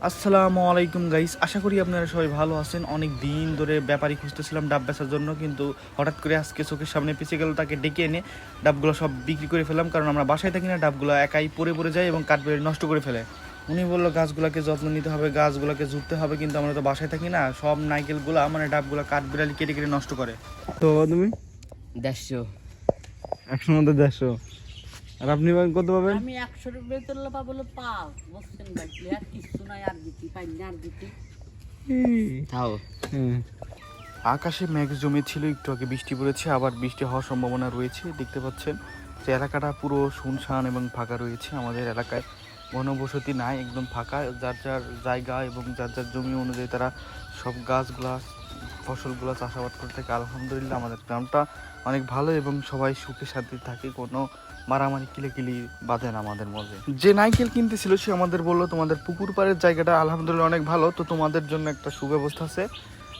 আসসালামু আলাইকুম গাইস, আশা করি আপনারা সবাই ভালো আছেন। অনেক দিন ধরে ব্যাপারী খুঁজতেছিলাম ডাব বেচার জন্য, কিন্তু হঠাৎ করে আজকে চোখের সামনে পিছিয়ে গেল। তাকে ডেকে এনে ডাবগুলো সব বিক্রি করে ফেললাম, কারণ আমরা বাসায় থাকি না। ডাবগুলো একাই পড়ে পড়ে যায় এবং কাঠবেড়ে নষ্ট করে ফেলে। উনি বললো গাছগুলোকে যত্ন নিতে হবে, গাছগুলোকে জুড়তে হবে, কিন্তু আমরা তো বাসায় থাকি না। সব নাইকেলগুলো মানে ডাবগুলো কাঠবিড়ালি কেটে কেটে নষ্ট করে। তো তুমি 150 100 মধ্যে 150, আর আপনি কত পাবেন? আমি 100 বেতন পাবো পাও বুঝছেন ভাই, আর কিছু নাই, আর দিতে পাই না, আর দিতে তাও হ্যাঁ। আকাশে মেঘ জমেছিল, একটু আগে বৃষ্টি পড়েছে, আবার বৃষ্টি হওয়ার সম্ভাবনা রয়েছে। দেখতে পাচ্ছেন যে এলাকাটা পুরো শুনশান এবং ফাঁকা রয়েছে। আমাদের এলাকায় ঘনবসতি নাই, একদম ফাঁকা। যার যার জায়গা এবং যার যার জমি অনুযায়ী তারা সব গাছগুলা ফসলগুলো চাষাবাদ করে থাকে। আলহামদুলিল্লাহ আমাদের গ্রামটা অনেক ভালো এবং সবাই সুখে শান্তি থাকে। কোনো মারামারি কিলিকিলি বাঁধে না আমাদের মধ্যে। যে নাইকেল কিনতেছিল সে আমাদের বললো, তোমাদের পুকুর পাড়ের জায়গাটা আলহামদুলিল্লাহ অনেক ভালো, তো তোমাদের জন্য একটা সুব্যবস্থা আছে।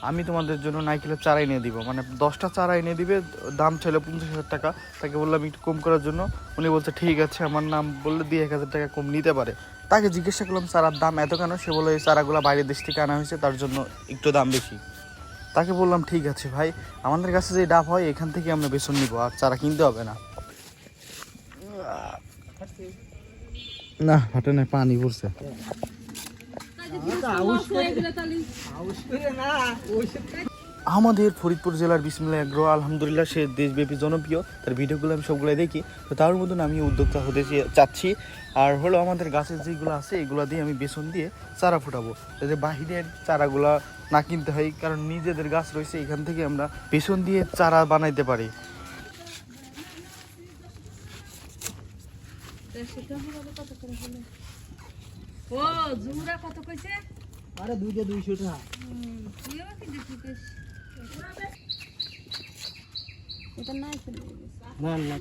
আমি তোমাদের জন্য নাইকেলের চারা এনে দিব, মানে 10টা চারা এনে দিবে। দাম ছিল 50,000 টাকা। তাকে বললাম একটু কম করার জন্য। উনি বলছে ঠিক আছে। আমার নাম বললে 1,000 টাকা কম নিতে পারে। তাকে জিজ্ঞাসা করলাম চারার দাম এত কেন? সে বললো এই চারাগুলো বাইরের দেশ থেকে আনা হয়েছে, তার জন্য একটু দাম বেশি। তাকে বললাম ঠিক আছে ভাই, আমাদের কাছে যে ডাব হয় এখান থেকে আমরা বেসন নিবো, আর চারা কিনতে হবে না। না ফাটে না, পানি পড়ছে। আমাদের ফরিদপুর জেলার বিসমিল্লাহ এগ্রো আলহামদুলিল্লাহ সে দেশব্যাপী জনপ্রিয়। তার ভিডিওগুলো আমি সবগুলো দেখি, তো তার মতন আমি উদ্যোক্তা হতে চাচ্ছি। আর হলো আমাদের গাছের যেগুলো আছে এগুলো দিয়ে আমি বেসন দিয়ে চারা ফুটাবো, যাতে বাহিরের চারাগুলা না কিনতে হয়, কারণ নিজেদের গাছ রয়েছে, এখান থেকে আমরা বেসন দিয়ে চারা বানাইতে পারি। ও জুরা কত কইছে? আরে 2টা 200 টাকা। তুই আবার কি দিছিস? এটা নাই ফেলে না না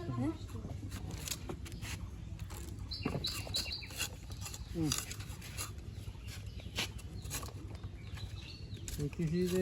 কিছু যে